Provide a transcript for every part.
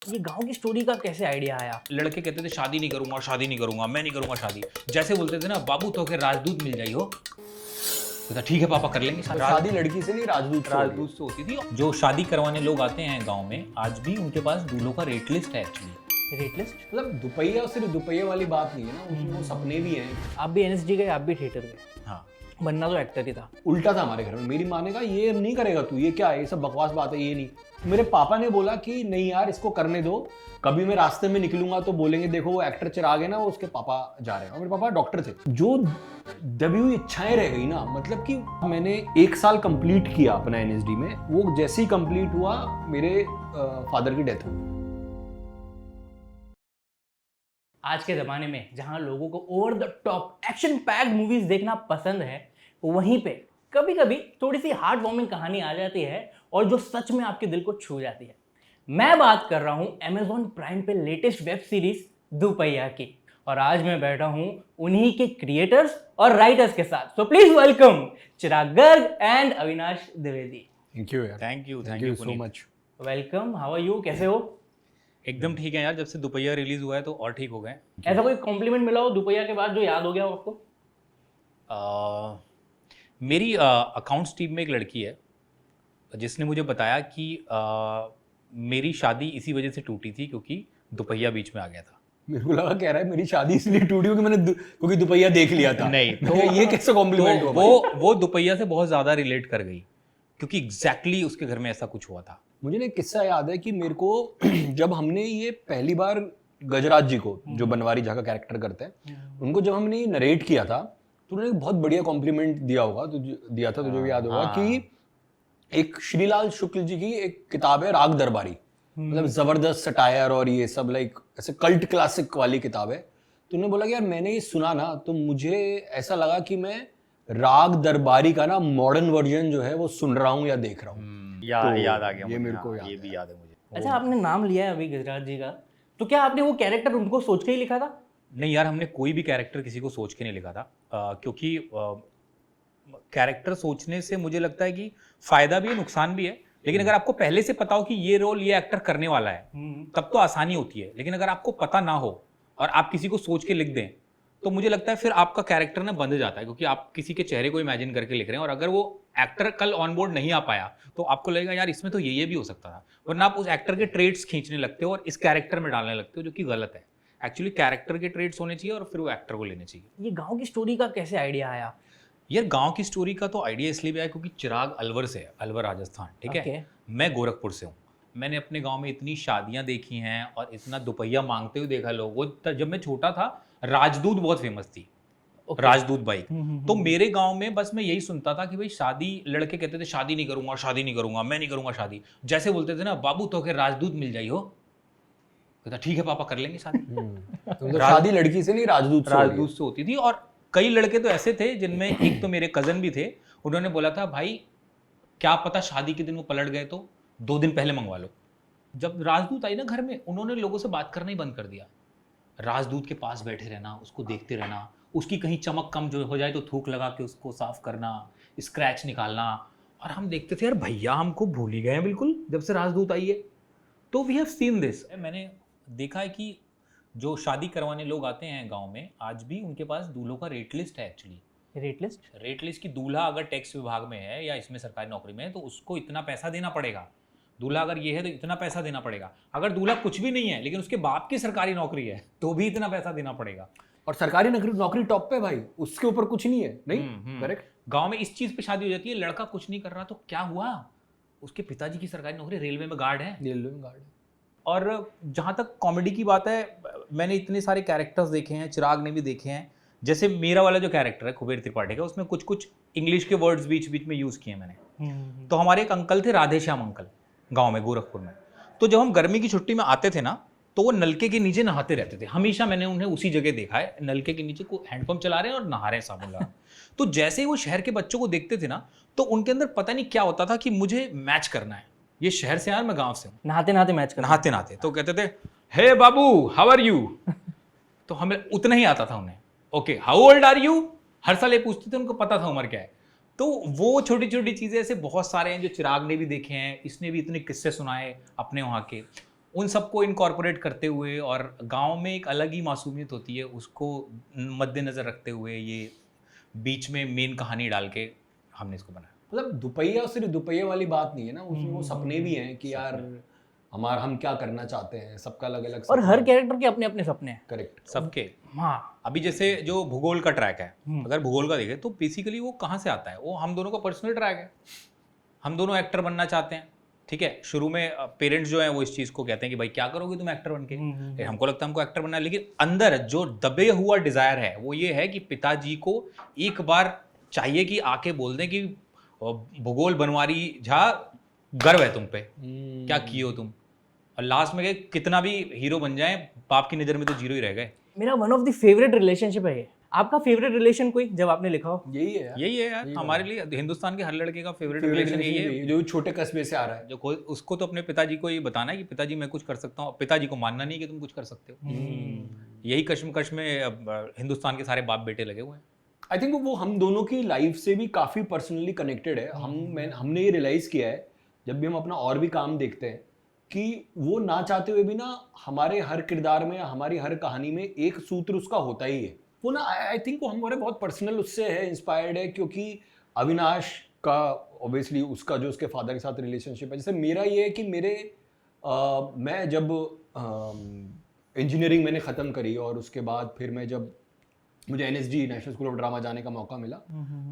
ये गांव की स्टोरी का कैसे आइडिया आया? लड़के कहते थे शादी नहीं करूंगा, शादी नहीं करूंगा, मैं नहीं करूंगा शादी। जैसे बोलते थे ना, बाबू तो के राजदूत मिल जाइए हो, तो ठीक है पापा कर लेंगे शादी लड़की से नहीं राजदूत राजदूत से होती थी। जो शादी करवाने लोग आते हैं गांव में, आज भी उनके पास दूल्हों का रेट लिस्ट है एक्चुअली। रेट लिस्ट मतलब दुपहिया सिर्फ दुपहिया वाली बात नहीं है ना, उसमें वो सपने भी हैं। आप भी एनएसडी गए, आप भी थिएटर गए। हाँ, बनना तो एक्टर ही था। उल्टा था हमारे घर में। मेरी माँ ने कहा ये नहीं करेगा तू, ये क्या है, ये सब बकवास बात है, ये नहीं। मेरे पापा ने बोला कि नहीं यार इसको करने दो, कभी मैं रास्ते में निकलूंगा तो बोलेंगे देखो वो एक्टर चिराग है ना, वो उसके पापा जा रहे हैं। और मेरे पापा डॉक्टर थे। जो दबी हुई इच्छाएं रह गई ना, मतलब कि मैंने 1 साल कंप्लीट किया अपना एनएसडी में। वो जैसे ही कंप्लीट हुआ मेरे फादर की डेथ हो गई। आज के ज़माने में जहां लोगों को over the top action packed movies देखना पसंद है, वहीं पे कभी कभी थोड़ी सी हार्ट वार्मिंग कहानी आ जाती है और जो सच में आपके दिल को छू जाती है। मैं बात कर रहा हूं Amazon प्राइम पे लेटेस्ट वेब सीरीज दुपहिया की, और आज मैं बैठा हूं उन्हीं के क्रिएटर्स और राइटर्स के साथ। So please welcome Chirag Garg and Avinash Dwivedi. Thank you यार, thank you so much. Welcome, how are you, कैसे हो? एकदम ठीक है यार। जब से दुपहिया रिलीज हुआ है तो और ठीक हो गए। ऐसा कोई कॉम्प्लीमेंट मिला हो दुपहिया के बाद जो याद हो गया हो आपको? मेरी अकाउंट्स टीम में एक लड़की है जिसने मुझे बताया कि मेरी शादी इसी वजह से टूटी थी क्योंकि दुपहिया बीच में आ गया था। मेरे को लगा कह रहा है मेरी शादी इसलिए टूटी क्योंकि मैंने क्योंकि दुपहिया देख लिया था। नहीं, तो ये कैसे कॉम्प्लीमेंट हुआ? वो दुपहिया से बहुत ज्यादा रिलेट कर गई क्योंकि एग्जैक्टली उसके घर में ऐसा कुछ हुआ था। मुझे ना एक किस्सा याद है कि मेरे को जब हमने ये पहली बार गजराज जी को, जो बनवारी झा का कैरेक्टर करते हैं, उनको जब हमने नरेट किया था तो उन्होंने बहुत बढ़िया कॉम्प्लीमेंट दिया होगा, दिया था तुझे भी याद होगा कि एक श्रीलाल शुक्ल जी की एक किताब है राग दरबारी, मतलब जबरदस्त सटायर और ये सब लाइक ऐसे कल्ट क्लासिक वाली किताब है। तो उन्होंने बोला कि यार मैंने ये सुना ना तो मुझे ऐसा लगा कि मैं राग दरबारी का ना मॉडर्न वर्जन जो है वो सुन रहा हूँ या देख रहा हूँ। याद आ गया ये मुझे, मेरे को हाँ, ये भी याद है मुझे। अच्छा, आपने नाम लिया है अभी गजराज जी का, तो क्या आपने वो कैरेक्टर उनको सोच के ही लिखा था? नहीं यार, हमने कोई भी कैरेक्टर किसी को सोच के नहीं लिखा था, क्योंकि कैरेक्टर सोचने से मुझे लगता है कि फायदा भी है नुकसान भी है। लेकिन अगर आपको पहले से पता हो कि ये रोल ये एक्टर करने वाला है तब तो आसानी होती है। लेकिन अगर आपको पता ना हो और आप किसी को सोच के लिख दें तो मुझे लगता है फिर आपका कैरेक्टर ना बंध जाता है, क्योंकि आप किसी के चेहरे को इमेजिन करके लिख रहे हैं और अगर वो एक्टर कल ऑन बोर्ड नहीं आ पाया तो आपको लगेगा यार इसमें तो ये भी हो सकता था, वरना आप उस एक्टर के ट्रेड्स खींचने लगते हो और इस कैरेक्टर में डालने लगते हो, जो कि गलत है। एक्चुअली कैरेक्टर के ट्रेड्स होने चाहिए और फिर वो एक्टर को लेने चाहिए। ये गांव की स्टोरी का कैसे आइडिया आया? यार गांव की स्टोरी का तो आइडिया इसलिए भी आया क्योंकि चिराग अलवर से है, अलवर राजस्थान, ठीक है। मैं गोरखपुर से हूँ। मैंने अपने गांव में इतनी शादियां देखी हैं और इतना दुपहिया मांगते हुए देखा लोगों को। जब मैं छोटा था राजदूत बहुत फेमस थी, राजदूत बाइक। तो मेरे गांव में बस मैं यही सुनता था कि भाई शादी, लड़के कहते थे शादी नहीं करूंगा, शादी नहीं करूंगा, मैं नहीं करूंगा शादी। जैसे बोलते थे ना, बाबू तो के राजदूत मिल जाइए हो, कहता ठीक है पापा कर लेंगे शादी। तो शादी लड़की से नहीं राजदूत से होती थी। और कई लड़के तो ऐसे थे जिनमें एक तो मेरे कजन भी थे, उन्होंने बोला था भाई क्या पता शादी के दिन वो पलट गए तो 2 दिन पहले मंगवा लो। जब राजदूत आई ना घर में, उन्होंने लोगों से बात करना ही बंद कर दिया। राजदूत के पास बैठे रहना, उसको देखते रहना, उसकी कहीं चमक कम जो हो जाए तो थूक लगा के उसको साफ करना, स्क्रैच निकालना। और हम देखते थे यार भैया हमको भूल ही गए हैं बिल्कुल जब से राजदूत आई है। तो वी हैव सीन दिस। मैंने देखा है कि जो शादी करवाने लोग आते हैं गांव में, आज भी उनके पास दूल्हों का रेट लिस्ट है एक्चुअली। रेट लिस्ट की दूल्हा अगर टैक्स विभाग में है या इसमें सरकारी नौकरी में है तो उसको इतना पैसा देना पड़ेगा। दूल्हा अगर ये है तो इतना पैसा देना पड़ेगा। अगर दूल्हा कुछ भी नहीं है लेकिन उसके बाप की सरकारी नौकरी है तो भी इतना पैसा देना पड़ेगा। और सरकारी नौकरी टॉप पे भाई, उसके ऊपर कुछ नहीं है। नहीं करेक्ट। गांव में इस चीज पे शादी हो जाती है, लड़का कुछ नहीं कर रहा तो क्या हुआ, उसके पिताजी की सरकारी नौकरी रेलवे में गार्ड है। और जहाँ तक कॉमेडी की बात है, मैंने इतने सारे कैरेक्टर्स देखे हैं, चिराग ने भी देखे हैं। जैसे मेरा वाला जो कैरेक्टर है कुबेर त्रिपाठी का, उसमें कुछ कुछ इंग्लिश के वर्ड्स बीच बीच में यूज़ किए मैंने। तो हमारे एक अंकल थे राधे श्याम अंकल, गाँव में गोरखपुर में। तो जब हम गर्मी की छुट्टी में आते थे ना तो वो नलके के नीचे नहाते रहते थे हमेशा। मैंने उन्हें उसी जगह देखा है, नलके के नीचे को हैंडपंप चला रहे हैं और नहा रहे हैं साबुन लगा। तो जैसे ही वो शहर के बच्चों को देखते थे ना तो उनके अंदर पता नहीं क्या होता था कि मुझे मैच करना है, ये शहर से यार मैं गांव से हूँ। नहाते नहाते मैच करना, नहाते नहाते तो कहते थे हे बाबू हाउ आर यू। तो हमें उतना ही आता था उन्हें। Okay how old are you, हर साल ये पूछते थे, उनको पता था उम्र क्या है। तो वो छोटी छोटी चीजें ऐसे बहुत सारे हैं जो चिराग ने भी देखे हैं, इसने भी इतने किस्से सुनाए अपने वहाँ के। उन सबको इनकॉर्पोरेट करते हुए और गांव में एक अलग ही मासूमियत होती है, उसको मद्देनज़र रखते हुए ये बीच में मेन कहानी डाल के हमने इसको बनाया। मतलब दुपहिया सिर्फ दुपहिया वाली बात नहीं है ना, उसमें वो सपने भी हैं कि यार हम क्या करना चाहते हैं, सबका अलग अलग और हर कैरेक्टर के अपने अपने सपने हैं। करेक्ट। सबके। हाँ, अभी जैसे जो भूगोल का ट्रैक है, अगर भूगोल का देखें तो बेसिकली वो कहाँ से आता है, वो हम दोनों का पर्सनल ट्रैक है। हम दोनों एक्टर बनना चाहते हैं, ठीक है। शुरू में पेरेंट्स जो हैं वो इस चीज़ को कहते हैं कि भाई क्या करोगे तुम एक्टर बन के, हमको लगता है हमको एक्टर बनना है, लेकिन अंदर जो दबे हुआ डिजायर है वो ये है कि पिताजी को एक बार चाहिए कि आके बोल दें कि भूगोल बनवारी झा गर्व है तुम पे, क्या किए हो तुम। और लास्ट में कितना भी हीरो बन जाए, बाप की नज़र में तो जीरो ही रह गए। मेरा one of the favourite relationship है ये। आपका फेवरेट रिलेशन कोई जब आपने लिखा हो? यही है यार, यही है यार, हमारे लिए हिंदुस्तान के हर लड़के का फेवरेट फेवरेट रिलेशन यही है, जो छोटे कस्बे से आ रहा है। जो उसको तो अपने पिताजी को ये बताना है कि पिताजी मैं कुछ कर सकता हूँ, पिताजी को मानना नहीं कि तुम कुछ कर सकते हो। यही कश्मकश में हिंदुस्तान के सारे बाप बेटे लगे हुए हैं। आई थिंक वो हम दोनों की लाइफ से भी काफ़ी पर्सनली कनेक्टेड है। हमने ये रियलाइज़ किया है जब भी हम अपना और भी काम देखते हैं कि वो ना चाहते हुए भी ना हमारे हर किरदार में, हमारी हर कहानी में एक सूत्र उसका होता ही है। वो ना आई थिंक वो हमारे बहुत पर्सनल उससे है, इंस्पायर्ड है, क्योंकि अविनाश का ऑब्वियसली उसका जो उसके फादर के साथ रिलेशनशिप है। जैसे मेरा ये है कि मैं जब इंजीनियरिंग मैंने ख़त्म करी और उसके बाद फिर मैं जब मुझे NSD national school of drama जाने का मौका मिला,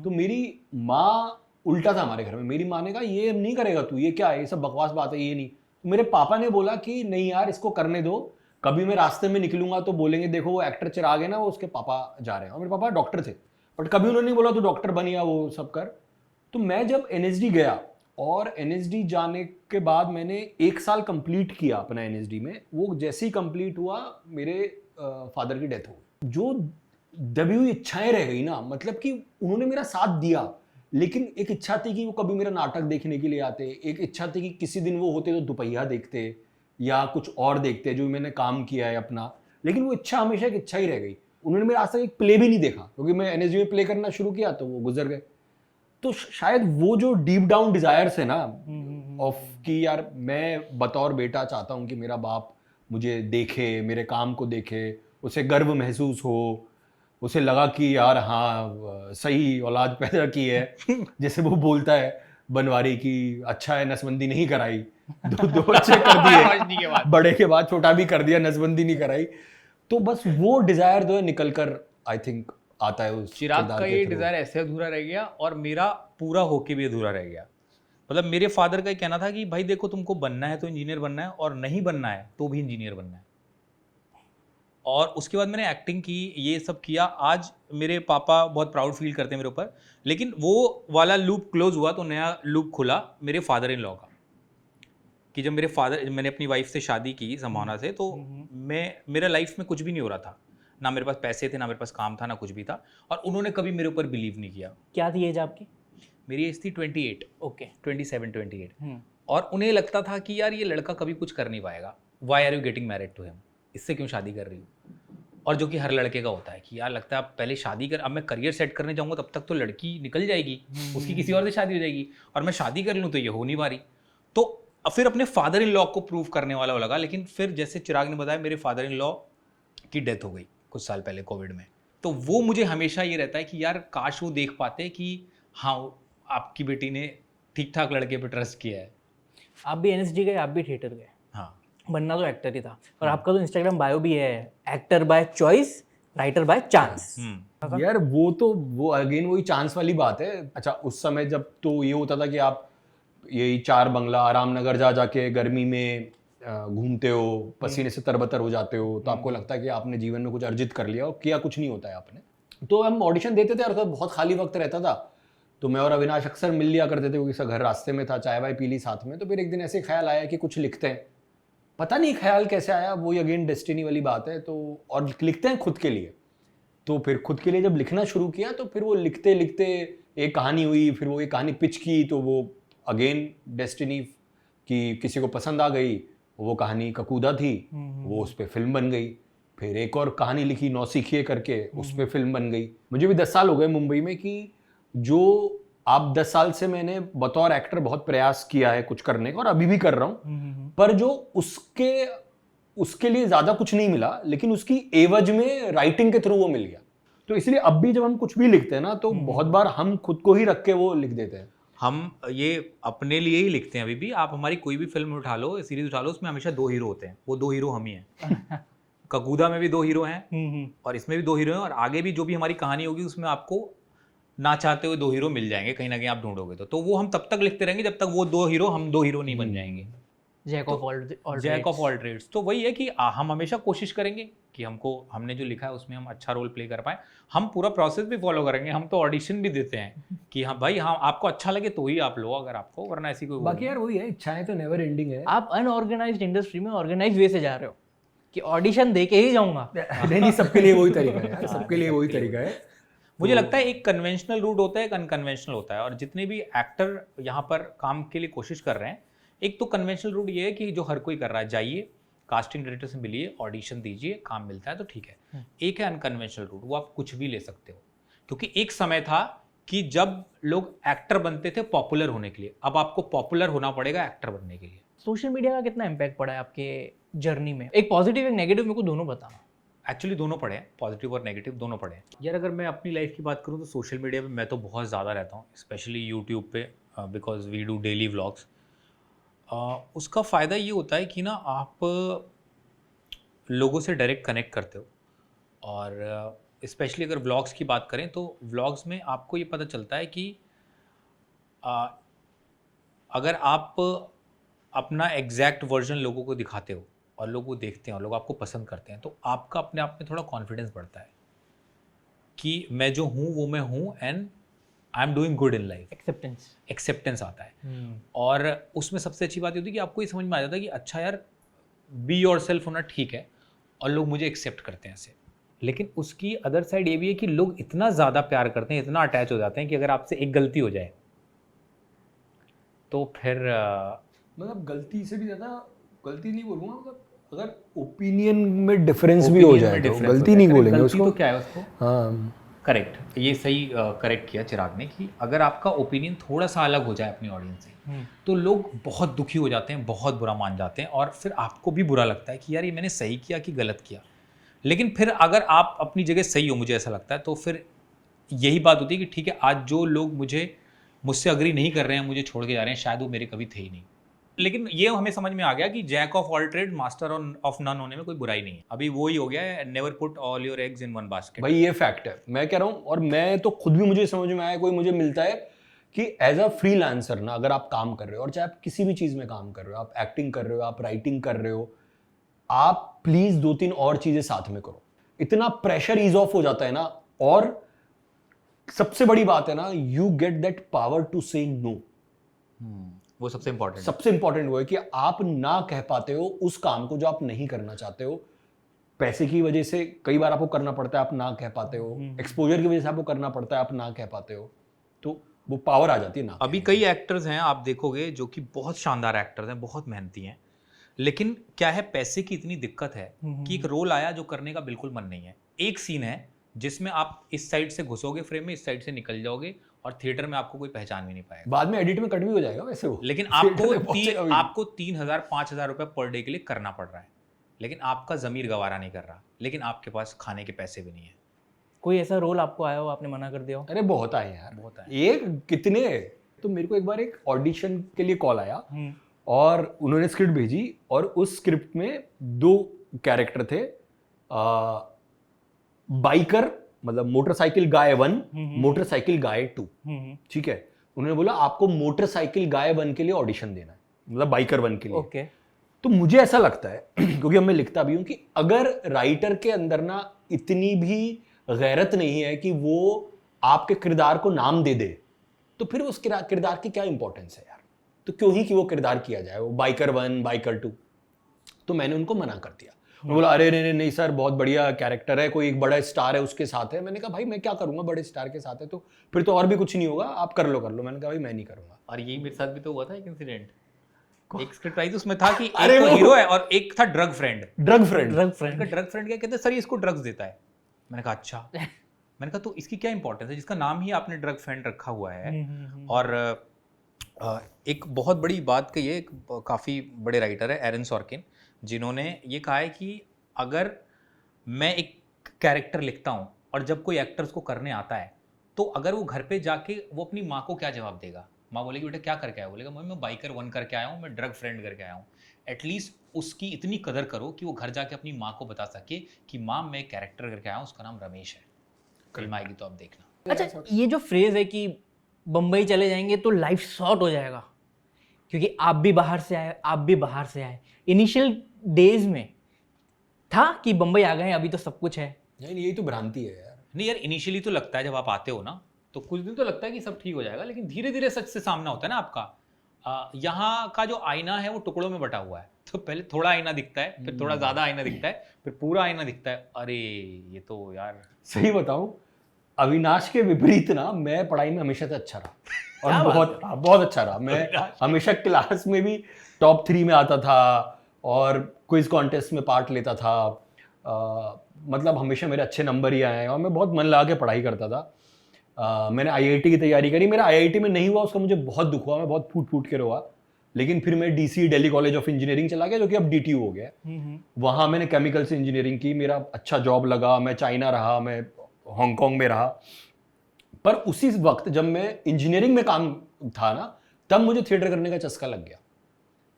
तो मेरी माँ उल्टा था हमारे घर में। मेरी माँ ने कहा ये नहीं करेगा तू, ये क्या है, ये सब बकवास बात है, ये नहीं। तो मेरे पापा ने बोला कि नहीं यार इसको करने दो, कभी मैं रास्ते में निकलूंगा तो बोलेंगे देखो वो एक्टर चिराग है ना, वो उसके पापा जा रहे हैं। और मेरे पापा डॉक्टर थे, बट कभी उन्होंने नहीं बोला तू डॉक्टर बन या वो सब कर। तो मैं जब NSD गया और NSD जाने के बाद मैंने 1 साल कंप्लीट किया अपना NSD में, वो जैसे ही कंप्लीट हुआ मेरे फादर की डेथ हो गई। जो दबी हुई इच्छाएं रह गई ना, मतलब कि उन्होंने मेरा साथ दिया, लेकिन एक इच्छा थी कि वो कभी मेरा नाटक देखने के लिए आते, एक इच्छा थी कि किसी दिन वो होते तो दुपहिया देखते या कुछ और देखते जो मैंने काम किया है अपना, लेकिन वो इच्छा हमेशा एक इच्छा ही रह गई। उन्होंने मेरा आज तक एक प्ले भी नहीं देखा, क्योंकि मैं NSD में प्ले करना शुरू किया तो वो गुजर गए। तो शायद वो जो डीप डाउन डिजायर्स है ना ऑफ कि यार मैं बतौर बेटा चाहता हूँ कि मेरा बाप मुझे देखे, मेरे काम को देखे, उसे गर्व महसूस हो, उसे लगा कि यार हाँ सही औलाद पैदा की है। जैसे वो बोलता है बनवारी की, अच्छा है नसबंदी नहीं कराई, दो बच्चे कर दिए, बड़े के बाद छोटा भी कर दिया, नसबंदी नहीं कराई। तो बस वो डिजायर जो है निकल कर आई थिंक आता है उस चिराग का ये डिजायर ऐसे अधूरा रह गया और मेरा पूरा होके भी अधूरा रह गया। मतलब मेरे फादर का ही कहना था कि भाई देखो तुमको बनना है तो इंजीनियर बनना है, और नहीं बनना है तो भी इंजीनियर बनना है। और उसके बाद मैंने एक्टिंग की, ये सब किया। आज मेरे पापा बहुत प्राउड फील करते हैं मेरे ऊपर, लेकिन वो वाला लूप क्लोज हुआ तो नया लूप खुला मेरे फादर इन लॉ का, कि जब मैंने अपनी वाइफ से शादी की संभावना से, तो मेरा लाइफ में कुछ भी नहीं हो रहा था, ना मेरे पास पैसे थे, ना मेरे पास काम था, ना कुछ भी था, और उन्होंने कभी मेरे ऊपर बिलीव नहीं किया। क्या थी एज आपकी? मेरी एज थी 28, ओके, 27-28। और उन्हें लगता था कि यार ये लड़का कभी कुछ कर नहीं पाएगा, why are you getting married to him, इससे क्यों शादी कर रही हूँ। और जो कि हर लड़के का होता है कि यार लगता है अब पहले शादी कर, अब मैं करियर सेट करने जाऊँगा तब तक तो लड़की निकल जाएगी, उसकी किसी और से शादी हो जाएगी, और मैं शादी कर लूँ तो ये हो नहीं पा रही। तो फिर अपने फादर इन लॉ को प्रूव करने वाला लगा। लेकिन फिर जैसे चिराग ने बताया, मेरे फादर इन लॉ की डेथ हो गई कुछ साल पहले कोविड में। तो वो मुझे हमेशा ये रहता है कि यार काश वो देख पाते कि हाँ आपकी बेटी ने ठीक ठाक लड़के पे ट्रस्ट किया है। आप भी NSD गए, आप भी थिएटर गए, हाँ, बनना तो एक्टर ही था। और आपका तो इंस्टाग्राम बायो भी है, actor by choice, writer by chance. यार वो अगेन वही चांस वाली बात है। अच्छा, उस समय जब तो ये होता था कि आप यही 4 बंगला आराम नगर जाके गर्मी में घूमते हो, पसीने से तरबतर हो जाते हो, तो आपको लगता है कि आपने जीवन में कुछ अर्जित कर लिया, और किया कुछ नहीं होता है आपने। तो हम ऑडिशन देते थे और तो बहुत खाली वक्त रहता था, तो मैं और अविनाश अक्सर मिल लिया करते थे, क्योंकि उसका घर रास्ते में था, चाय वाय पी ली साथ में। तो फिर एक दिन ऐसे ख्याल आया कि कुछ लिखते हैं, पता नहीं ख्याल कैसे आया, वो अगेन डेस्टिनी वाली बात है। तो और लिखते हैं खुद के लिए, तो फिर खुद के लिए जब लिखना शुरू किया तो फिर वो लिखते लिखते एक कहानी हुई, फिर वो एक कहानी पिच की, तो वो अगेन डेस्टिनी की किसी को पसंद आ गई, वो कहानी ककूदा थी, वो उस पर फिल्म बन गई। फिर एक और कहानी लिखी नौसिखिए करके, उस पर फिल्म बन गई। मुझे भी 10 साल हो गए मुंबई में कि जो आप 10 साल से मैंने बतौर एक्टर बहुत प्रयास किया है कुछ करने का और अभी भी कर रहा हूँ, पर जो उसके लिए ज्यादा कुछ नहीं मिला, लेकिन उसकी एवज में राइटिंग के थ्रू वो मिल गया। तो इसलिए अब भी जब हम कुछ भी लिखते हैं ना, तो बहुत बार हम खुद को ही रख के वो लिख देते हैं। हम ये अपने लिए ही लिखते हैं अभी भी। आप हमारी कोई भी फिल्म उठा लो, सीरीज उठा लो, उसमें हमेशा 2 हीरो होते हैं, वो 2 हीरो हम ही हैं। ककूदा में भी 2 हीरो हैं और इसमें भी 2 हीरो हैं, और आगे भी जो भी हमारी कहानी होगी उसमें आपको ना चाहते हुए 2 हीरो मिल जाएंगे कहीं ना कहीं, आप ढूंढोगे तो वो हम तब तक लिखते रहेंगे जब तक वो 2 हीरो हम 2 हीरो नहीं बन जाएंगे। Jack of all trades. तो वही है कि हम हमेशा कोशिश करेंगे कि हमने जो लिखा है उसमें हम अच्छा रोल प्ले कर पाए। हम पूरा प्रोसेस भी फॉलो करेंगे, हम तो ऑडिशन भी देते हैं कि हाँ भाई, हाँ आपको अच्छा लगे तो ही आप लो, अगर आपको, वरना ऐसी कोई बाकी यार वही है, इच्छाएं तो नेवर एंडिंग है। आप अनऑर्गेनाइज्ड इंडस्ट्री में ऑर्गेनाइज वे से जा रहे हो कि ऑडिशन दे के ही जाऊंगा। नहीं, सबके लिए वही तरीका है यार, सबके लिए वही तरीका है। मुझे लगता है एक कन्वेंशनल रूट होता है, एक अनकन्वेंशनल होता है, और जितने भी एक्टर यहाँ पर काम के लिए कोशिश कर रहे हैं, एक तो कन्वेंशनल रूट ये है कि जो हर कोई कर रहा है, जाइए कास्टिंग डायरेक्टर से मिलिए, ऑडिशन दीजिए, काम मिलता है तो ठीक है। एक है अनकन्वेंशनल रूट, वो आप कुछ भी ले सकते हो, क्योंकि एक समय था कि जब लोग एक्टर बनते थे पॉपुलर होने के लिए, अब आपको पॉपुलर होना पड़ेगा एक्टर बनने के लिए। सोशल मीडिया का कितना इम्पैक्ट पड़ा है आपके जर्नी में? एक पॉजिटिव एक नेगेटिव, मेरे को दोनों बताना। एक्चुअली दोनों पढ़े हैं, पॉजिटिव और नेगेटिव दोनों पढ़े हैं यार। अगर मैं अपनी लाइफ की बात करूँ तो सोशल मीडिया पे मैं तो बहुत ज़्यादा रहता हूँ, स्पेशली यूट्यूब पे, because we do daily vlogs. उसका फ़ायदा ये होता है कि ना आप लोगों से डायरेक्ट कनेक्ट करते हो, और स्पेशली अगर व्लॉग्स की बात करें तो व्लॉग्स में आपको ये पता चलता है कि अगर आप अपना एग्जैक्ट वर्जन लोगों को दिखाते हो और लोग वो देखते हैं और लोग आपको पसंद करते हैं, तो आपका अपने आप में थोड़ा कॉन्फिडेंस बढ़ता है कि मैं जो हूँ वो मैं हूँ, and I am doing good in life. Acceptance आता है। और उसमें सबसे अच्छी बात ये होती है कि आपको ये समझ में आ जाता है कि अच्छा यार, बी योर सेल्फ होना ठीक है, और लोग मुझे एक्सेप्ट करते हैं ऐसे। लेकिन उसकी अदर साइड ये भी है कि लोग इतना ज़्यादा प्यार करते हैं, इतना अटैच हो जाते हैं कि अगर आपसे एक गलती हो जाए तो फिर मतलब गलती से भी ज़्यादा, गलती नहीं बोलूँगा, मतलब अगर ओपिनियन में डिफरेंस भी हो जाए तो गलती नहीं बोलेंगे उसको। तो क्या है उसको, हाँ करेक्ट, ये सही करेक्ट किया चिराग ने कि अगर आपका ओपिनियन थोड़ा सा अलग हो जाए अपनी ऑडियंस से, तो लोग बहुत दुखी हो जाते हैं, बहुत बुरा मान जाते हैं, और फिर आपको भी बुरा लगता है कि यार ये मैंने सही किया कि गलत किया। लेकिन फिर अगर आप अपनी जगह सही हो, मुझे ऐसा लगता है, तो फिर यही बात होती है कि ठीक है, आज जो लोग मुझसे अग्री नहीं कर रहे हैं, मुझे छोड़ के जा रहे हैं, शायद वो मेरे कभी थे ही नहीं। लेकिन ये हमें समझ में आ गया कि jack of all trade master of none होने में कोई बुराई नहीं है। अभी वो ही हो गया है, never put all your eggs in one basket. भाई ये फैक्ट है, मैं कह रहा हूँ, और मैं तो खुद भी, मुझे समझ में आया, कोई मुझे मिलता है कि एज अ फ्रीलांसर ना, अगर आप काम कर रहे हो, और चाहे आप किसी भी चीज़ में काम कर रहे हो, आप एक्टिंग कर रहे हो, आप राइटिंग कर रहे हो, आप प्लीज़ 2-3 और चीज़ें साथ में करो। इतना प्रेशर ईज ऑफ हो जाता है ना, और सबसे बड़ी बात है ना, you get that power to say no. वो सबसे इंपॉर्टेंट, सबसे इंपॉर्टेंट वो है कि आप ना कह पाते हो उस काम को जो आप नहीं करना चाहते हो। पैसे की वजह से कई बार आपको करना पड़ता है, आप ना कह पाते हो, एक्सपोजर की वजह से आपको करना पड़ता है, आप ना कह पाते हो, तो वो पावर आ जाती है ना। अभी कई एक्टर्स हैं आप देखोगे जो कि बहुत शानदार एक्टर्स हैं, बहुत मेहनती हैं, लेकिन क्या है, पैसे की इतनी दिक्कत है कि एक रोल आया जो करने का बिल्कुल मन नहीं है। एक सीन है जिसमें आप इस साइड से घुसोगे फ्रेम में, इस साइड से निकल जाओगे, और थिएटर में आपको कोई पहचान भी नहीं पाएगा। बाद में एडिट में कट भी हो जाएगा वैसे वो, लेकिन आपको 3,000-5,000 रुपए पर डे के लिए करना पड़ रहा है, लेकिन आपका ज़मीर गवारा नहीं कर रहा, लेकिन आपके पास खाने के पैसे भी नहीं है। कोई ऐसा रोल आपको आया हो, आपने मना कर दिया हो? अरे बहुत आए यार, बहुत आए। ये कितने। तो मेरे को एक बार एक ऑडिशन के लिए कॉल आया, और उन्होंने स्क्रिप्ट भेजी, और उस स्क्रिप्ट में 2 कैरेक्टर थे, बाइकर मतलब मोटरसाइकिल गाय 1, मोटरसाइकिल गाय 2। ठीक है, उन्होंने बोला आपको मोटरसाइकिल गाय 1 के लिए ऑडिशन देना है, मतलब बाइकर 1 के लिए। ओके। तो मुझे ऐसा लगता है क्योंकि अब मैं लिखता भी हूं, कि अगर राइटर के अंदर ना इतनी भी गैरत नहीं है कि वो आपके किरदार को नाम दे दे, तो फिर उस किरदार की क्या इंपॉर्टेंस है यार। तो क्यों ही कि वो किरदार किया जाए, वो बाइकर 1, बाइकर 2। तो मैंने उनको मना कर दिया। बोला अरे नहीं सर, बहुत बढ़िया कैरेक्टर है, कोई एक बड़ा स्टार है उसके साथ है। मैंने कहा भाई मैं क्या करूंगा, बड़े स्टार के साथ है तो फिर तो और भी कुछ नहीं होगा, आप कर लो। मैंने कहा भाई मैं नहीं करूंगा। और यही मेरे साथ भी तो हुआ था एक इंसिडेंट। एक स्क्रिप्ट आई थी, उसमें था कि एक तो हीरो है और एक था ड्रग फ्रेंड। ड्रग फ्रेंड क्या कहते हैं सर, इसको ड्रग्स देता है। मैंने कहा अच्छा। मैंने कहा तो इसकी क्या इंपॉर्टेंस है, जिसका नाम ही आपने ड्रग फ्रेंड रखा हुआ है। और एक बहुत बड़ी बात कही है, एक काफ़ी बड़े राइटर है एरन सॉर्किन, जिन्होंने ये कहा है कि अगर मैं एक कैरेक्टर लिखता हूँ और जब कोई एक्टर उसको करने आता है, तो अगर वो घर पे जाके वो अपनी माँ को क्या जवाब देगा, माँ बोलेगी बेटा क्या करके आया, बोलेगा मैं बाइकर 1 करके आया हूँ, मैं ड्रग फ्रेंड करके आया हूँ। एटलीस्ट उसकी इतनी कदर करो कि वो घर जाके अपनी माँ को बता सके कि माँ मैं कैरेक्टर करके आया हूँ, उसका नाम रमेश है, फिल्म आएगी तो आप देखना। अच्छा, ये जो फ्रेज है कि बम्बई चले जाएंगे तो लाइफ सॉर्ट हो जाएगा, क्योंकि आप भी बाहर से आए, आप भी बाहर से आए, इनिशियल डेज में था कि बम्बई आ गए अभी तो सब कुछ है। नहीं, यही तो भ्रांति है यार। नहीं यार, इनिशियली तो लगता है जब आप आते हो ना, तो कुछ दिन तो लगता है कि सब ठीक हो जाएगा, लेकिन धीरे धीरे सच से सामना होता है ना आपका। यहाँ का जो आईना है वो टुकड़ों में बटा हुआ है, तो पहले थोड़ा आईना दिखता है, फिर थोड़ा ज़्यादा आईना दिखता है, फिर पूरा आईना दिखता है। अरे ये तो यार सही बताऊं, अविनाश के विपरीत ना, मैं पढ़ाई में हमेशा से अच्छा रहा और बहुत अच्छा रहा। मैं हमेशा क्लास में भी टॉप 3 में आता था और क्विज कॉन्टेस्ट में पार्ट लेता था। मतलब हमेशा मेरे अच्छे नंबर ही आए और मैं बहुत मन लगा के पढ़ाई करता था। मैंने आईआईटी की तैयारी करी, मेरा आईआईटी में नहीं हुआ, उसका मुझे बहुत दुख हुआ, मैं बहुत फूट के रोआ। लेकिन फिर मैं DC Delhi college of engineering चला गया, जो कि अब डीटीयू हो गया। वहाँ मैंने केमिकल से इंजीनियरिंग की, मेरा अच्छा जॉब लगा, मैं चाइना रहा, मैं हांगकांग में रहा। पर उसी वक्त जब मैं इंजीनियरिंग में काम था ना, तब मुझे थिएटर करने का चस्का लग गया,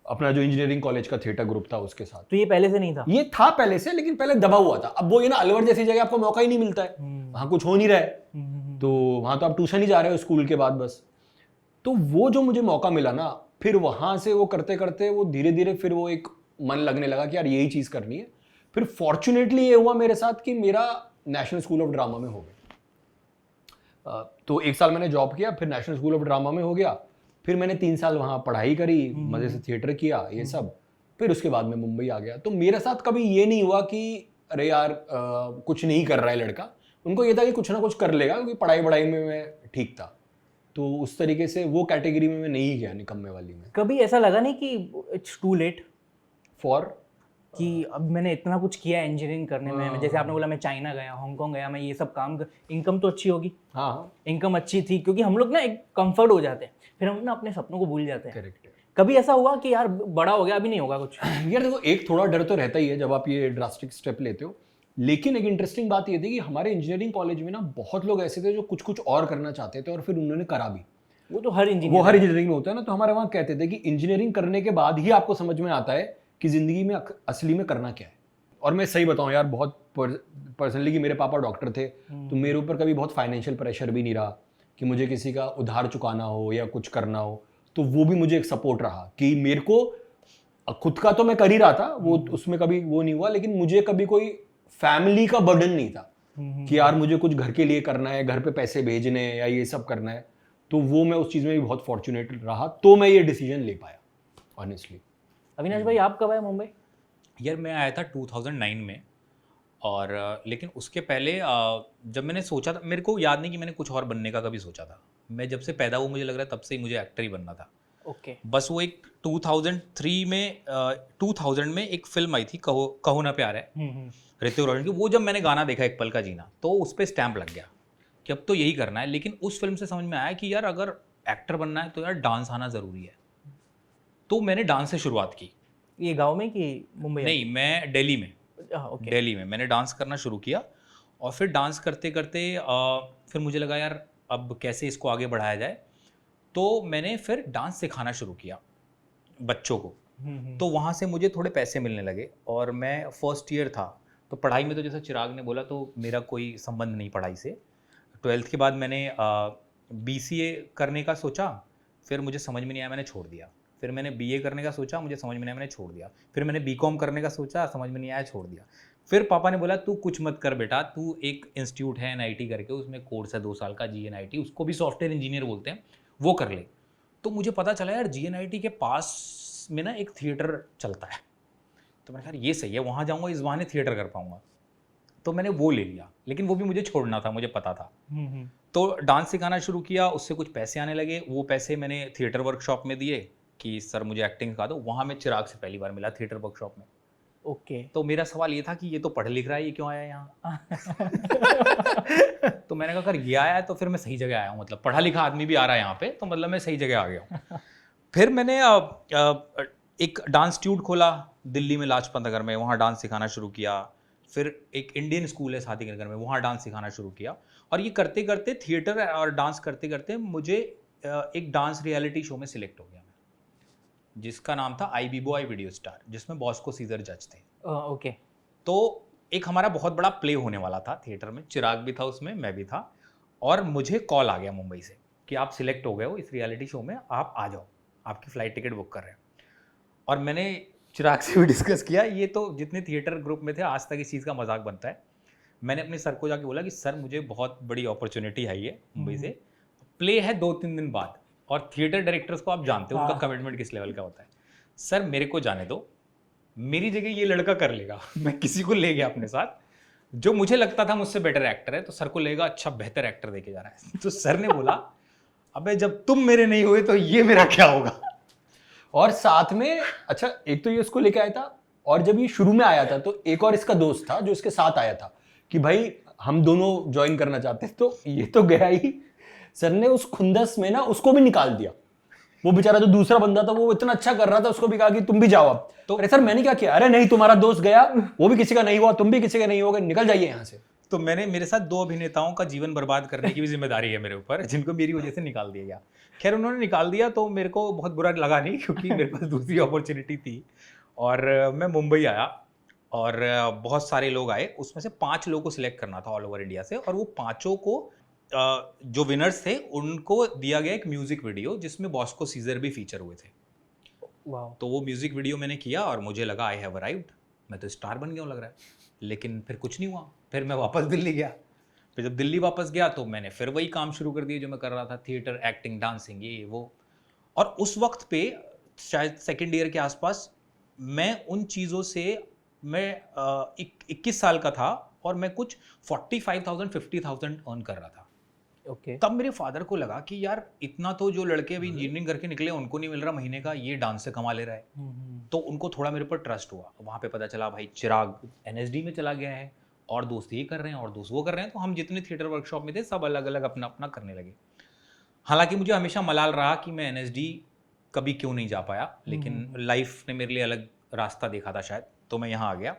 अपना जो इंजीनियरिंग कॉलेज का थिएटर ग्रुप था उसके साथ। तो ये पहले से नहीं था? ये था पहले से, लेकिन पहले दबा हुआ था। अब वो ये ना, अलवर जैसी जगह आपको मौका ही नहीं मिलता है, वहां कुछ हो नहीं रहा है, तो वहां तो आप ट्यूशन ही जा रहे हो स्कूल के बाद बस। तो वो जो मुझे मौका मिला ना, फिर वहां से वो करते करते वो धीरे धीरे फिर वो एक मन लगने लगा कि यार यही चीज करनी है। फिर फॉर्चुनेटली ये हुआ मेरे साथ कि मेरा नेशनल स्कूल ऑफ ड्रामा में हो गया। तो 1 साल मैंने जॉब किया, फिर नेशनल स्कूल ऑफ ड्रामा में हो गया, फिर मैंने 3 साल वहाँ पढ़ाई करी, मज़े से थिएटर किया ये सब, फिर उसके बाद मैं मुंबई आ गया। तो मेरे साथ कभी ये नहीं हुआ कि अरे यार कुछ नहीं कर रहा है लड़का। उनको ये था कि कुछ ना कुछ कर लेगा, क्योंकि पढ़ाई में मैं ठीक था। तो उस तरीके से वो कैटेगरी में मैं नहीं गया निकम्मे वाली में। कभी ऐसा लगा नहीं कि इट्स टू लेट फॉर कि अब मैंने इतना कुछ किया इंजीनियरिंग करने में, जैसे आपने बोला मैं चाइना गया, हांगकांग गया, मैं ये सब काम इनकम तो अच्छी होगी। हाँ, इनकम अच्छी थी, क्योंकि हम लोग ना एक कंफर्ट हो जाते हैं, फिर हम ना अपने सपनों को भूल जाते हैं। करेक्ट है। कभी ऐसा हुआ कि यार बड़ा हो गया अभी नहीं होगा कुछ? यार देखो, एक थोड़ा डर तो रहता ही है जब आप ये ड्रास्टिक स्टेप लेते हो, लेकिन एक इंटरेस्टिंग बात ये थी कि हमारे इंजीनियरिंग कॉलेज में ना बहुत लोग ऐसे थे जो कुछ कुछ और करना चाहते थे और फिर उन्होंने करा भी। वो तो हर इंजीनियरिंग में होता है ना। तो हमारे वहाँ कहते थे कि इंजीनियरिंग करने के बाद ही आपको समझ में आता है कि जिंदगी में असली में करना क्या है। और मैं सही बताऊं यार, बहुत पर्सनली कि मेरे पापा डॉक्टर थे, तो मेरे ऊपर कभी बहुत फाइनेंशियल प्रेशर भी नहीं रहा कि मुझे किसी का उधार चुकाना हो या कुछ करना हो। तो वो भी मुझे एक सपोर्ट रहा कि मेरे को खुद का तो मैं कर ही रहा था, वो उसमें कभी वो नहीं हुआ, लेकिन मुझे कभी कोई फैमिली का बर्डन नहीं था कि यार मुझे कुछ घर के लिए करना है, घर पे पैसे भेजने या ये सब करना है। तो वो मैं उस चीज़ में भी बहुत फॉर्चुनेट रहा, तो मैं ये डिसीजन ले पाया ऑनेस्टली। अविनाश भाई, आप कब आए मुंबई? यार मैं आया था 2009 में, और लेकिन उसके पहले जब मैंने सोचा था, मेरे को याद नहीं कि मैंने कुछ और बनने का कभी सोचा था। मैं जब से पैदा हुआ मुझे लग रहा है तब से ही मुझे एक्टर ही बनना था। ओके। बस वो एक 2003 में 2000 में एक फिल्म आई थी, कहो ना प्यार है, ऋतिक रोशन की। वो जब मैंने गाना देखा एक पल का जीना, तो उस पर स्टैंप लग गया कि अब तो यही करना है। लेकिन उस फिल्म से समझ में आया कि यार अगर एक्टर बनना है तो यार डांस आना ज़रूरी है। तो मैंने डांस से शुरुआत की। ये गांव में कि मुंबई? नहीं, मैं दिल्ली में। ओके। दिल्ली में मैंने डांस करना शुरू किया, और फिर डांस करते करते फिर मुझे लगा यार अब कैसे इसको आगे बढ़ाया जाए। तो मैंने फिर डांस सिखाना शुरू किया बच्चों को। तो वहाँ से मुझे थोड़े पैसे मिलने लगे, और मैं फर्स्ट ईयर था। तो पढ़ाई में तो जैसा चिराग ने बोला, तो मेरा कोई संबंध नहीं पढ़ाई से। 12th के बाद मैंने BCA करने का सोचा, फिर मुझे समझ में नहीं आया, मैंने छोड़ दिया। फिर मैंने BA करने का सोचा, मुझे समझ में नहीं आया, मैंने छोड़ दिया। फिर मैंने BCom करने का सोचा, समझ में नहीं आया, छोड़ दिया। फिर पापा ने बोला तू कुछ मत कर बेटा, तू एक इंस्टीट्यूट है NIT करके, उसमें कोर्स है 2 साल का GNIT, उसको भी सॉफ्टवेयर इंजीनियर बोलते हैं, वो कर ले। तो मुझे पता चला यार GNIT के पास में ना एक थिएटर चलता है। तो मैंने कहा ये सही है, वहाँ जाऊँगा, इस बहाने थिएटर कर पाऊँगा। तो मैंने वो ले लिया, लेकिन वो भी मुझे छोड़ना था, मुझे पता था। तो डांस सिखाना शुरू किया, उससे कुछ पैसे आने लगे। वो पैसे मैंने थिएटर वर्कशॉप में दिए कि सर मुझे एक्टिंग सिखा दो। वहाँ मैं चिराग से पहली बार मिला थिएटर वर्कशॉप में। ओके। तो मेरा सवाल ये था कि ये तो पढ़ लिख रहा है, ये क्यों आया यहाँ? तो मैंने कहा अगर ये आया है तो फिर मैं सही जगह आया हूँ, मतलब पढ़ा लिखा आदमी भी आ रहा है यहाँ पे, तो मतलब मैं सही जगह आ गया हूँ। फिर मैंने एक डांस इंस्टीट्यूट खोला दिल्ली में लाजपत नगर में, वहाँ डांस सिखाना शुरू किया। फिर एक इंडियन स्कूल है शादी नगर में, वहाँ डांस सिखाना शुरू किया। और ये करते करते, थिएटर और डांस करते करते मुझे एक डांस रियलिटी शो में सिलेक्ट हो गया, जिसका नाम था आई बीबो आई वीडियो स्टार, जिसमें बॉस्को सीजर जज थे। ओके। तो एक हमारा बहुत बड़ा प्ले होने वाला था थिएटर में, चिराग भी था उसमें, मैं भी था। और मुझे कॉल आ गया मुंबई से कि आप सिलेक्ट हो गए हो इस रियलिटी शो में, आप आ जाओ, आपकी फ़्लाइट टिकट बुक कर रहे हैं। और मैंने चिराग से भी डिस्कस किया, ये तो जितने थिएटर ग्रुप में थे आज तक इस चीज़ का मजाक बनता है। मैंने अपने सर को जाके बोला कि सर मुझे बहुत बड़ी अपॉर्चुनिटी आई है मुंबई से, प्ले है 2-3 दिन बाद, और थिएटर डायरेक्टर्स को आप जानते हो उनका कमिटमेंट किस लेवल का होता है। सर मेरे को जाने दो, मेरी जगह ये लड़का कर लेगा। मैं किसी को ले गया अपने साथ जो मुझे लगता था मुझसे बेटर एक्टर है, तो सर को लेगा अच्छा बेहतर एक्टर देके जा रहा है। तो सर ने बोला अबे जब तुम मेरे नहीं हुए तो ये मेरा क्या होगा। और साथ में अच्छा, एक तो ये उसको लेके आया था, और जब ये शुरू में आया था तो एक और इसका दोस्त था जो इसके साथ आया था कि भाई हम दोनों ज्वाइन करना चाहते हैं। तो ये तो गया ही, सर ने उस खुंदस में ना उसको भी निकाल दिया। वो बेचारा जो दूसरा बंदा था वो इतना अच्छा कर रहा था, उसको भी कहा कि तुम भी जाओ अब। तो अरे सर मैंने क्या किया? अरे नहीं, तुम्हारा दोस्त गया, वो भी किसी का नहीं हुआ, तुम भी किसी का नहीं होगा, निकल जाइए यहाँ से। तो मेरे साथ 2 अभिनेताओं का जीवन बर्बाद करने की भी जिम्मेदारी है मेरे ऊपर, जिनको मेरी वजह से निकाल दिया गया। खैर उन्होंने निकाल दिया तो मेरे को बहुत बुरा लगा नहीं, क्योंकि मेरे पास दूसरी अपॉर्चुनिटी थी। और मैं मुंबई आया और बहुत सारे लोग आए, उसमें से 5 लोगों को सिलेक्ट करना था ऑल ओवर इंडिया से, और वो 5 को जो विनर्स थे उनको दिया गया एक म्यूजिक वीडियो जिसमें बॉस्को सीजर भी फीचर हुए थे। वाह। तो वो म्यूजिक वीडियो मैंने किया और मुझे लगा आई हैव अराइव्ड, मैं तो स्टार बन गया हूँ लग रहा है। लेकिन फिर कुछ नहीं हुआ, फिर मैं वापस दिल्ली गया। फिर जब दिल्ली वापस गया तो मैंने फिर वही काम शुरू कर दिया जो मैं कर रहा था, थिएटर, एक्टिंग, डांसिंग, ये वो। और उस वक्त पे शायद सेकेंड ईयर के आसपास मैं उन चीज़ों से, मैं 21 साल का था और मैं कुछ 45,000-50,000 अर्न कर रहा था। ओके। तब मेरे फादर को लगा कि यार इतना तो जो लड़के अभी इंजीनियरिंग करके निकले उनको नहीं मिल रहा महीने का, ये डांस से कमा ले रहा है। तो उनको थोड़ा मेरे पर ट्रस्ट हुआ। वहाँ पे पता चला भाई चिराग NSD में चला गया है, और दोस्त ये कर रहे हैं और दोस्त वो कर रहे हैं। तो हम जितने थिएटर वर्कशॉप में थे सब अलग अलग अपना अपना करने लगे। हालांकि मुझे हमेशा मलाल रहा कि मैं NSD कभी क्यों नहीं जा पाया, लेकिन लाइफ ने मेरे लिए अलग रास्ता देखा था शायद, तो मैं यहाँ आ गया।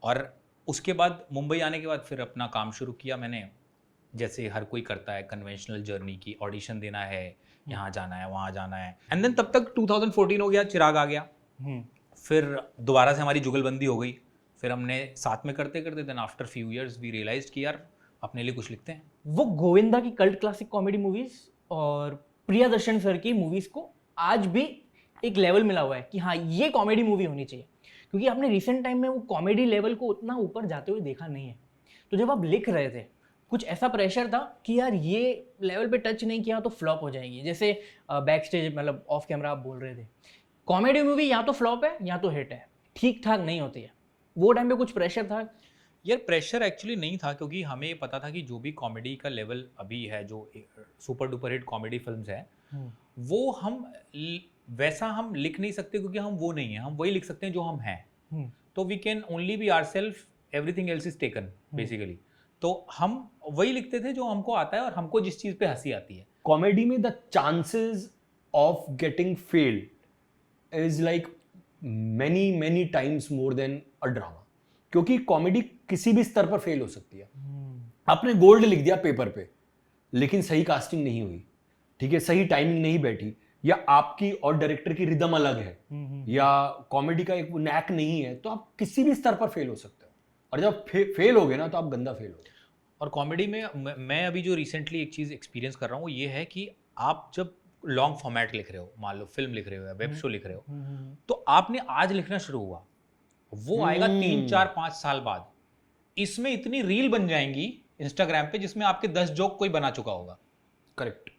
और उसके बाद मुंबई आने के बाद फिर अपना काम शुरू किया मैंने, जैसे हर कोई करता है, कन्वेंशनल जर्नी की, ऑडिशन देना है, यहाँ जाना है, वहाँ जाना है। एंड देन तब तक 2014 हो गया, चिराग आ गया। फिर दोबारा से हमारी जुगलबंदी हो गई, फिर हमने साथ में करते करते then after few years we realised कि यार अपने लिए कुछ लिखते हैं। वो गोविंदा की कल्ट क्लासिक कॉमेडी मूवीज और प्रियदर्शन सर की मूवीज को आज भी एक लेवल मिला हुआ है कि हाँ ये कॉमेडी मूवी होनी चाहिए, क्योंकि आपने रिसेंट टाइम में वो कॉमेडी लेवल को उतना ऊपर जाते हुए देखा नहीं है। तो जब आप लिख रहे थे कुछ ऐसा प्रेशर था कि यार ये लेवल पे टच नहीं किया तो फ्लॉप हो जाएगी, जैसे बैक स्टेज मतलब ऑफ कैमरा आप बोल रहे थे कॉमेडी मूवी या तो फ्लॉप है या तो हिट है, ठीक ठाक नहीं होती है। वो टाइम पे कुछ प्रेशर था? यार प्रेशर एक्चुअली नहीं था, क्योंकि हमें पता था कि जो भी कॉमेडी का लेवल अभी है, जो super duper hit comedy films हैं, वो हम वैसा हम लिख नहीं सकते, क्योंकि हम वो नहीं हैं, हम वही लिख सकते हैं जो हम हैं। तो we can only be ourself, everything else is taken basically. तो हम वही लिखते थे जो हमको आता है और हमको जिस चीज़ पे हंसी आती है। कॉमेडी में the chances of getting fail is like many times more than a drama, क्योंकि कॉमेडी किसी भी स्तर पर फेल हो सकती है। आपने गोल्ड लिख दिया पेपर पे, लेकिन सही कास्टिंग नहीं हुई, ठीक है, सही टाइमिंग नहीं बैठी, या आपकी और डायरेक्टर की रिदम अलग है, या कॉमेडी का एक नैक नहीं है, तो आप किसी भी स्तर पर फेल हो सकते हो। और जब फेल हो गए ना तो आप गंदा फेल हो। और कॉमेडी में मैं अभी जो रिसेंटली एक चीज़ एक्सपीरियंस कर रहा हूँ वो ये है कि आप जब लॉन्ग फॉर्मेट लिख रहे हो, मान लो फिल्म लिख रहे हो या वेब शो लिख रहे हो, तो आपने आज लिखना शुरू हुआ, वो आएगा 3-4-5 साल बाद, इसमें इतनी रील बन जाएंगी इंस्टाग्राम पे जिसमें आपके 10 जोक कोई बना चुका होगा। करेक्ट।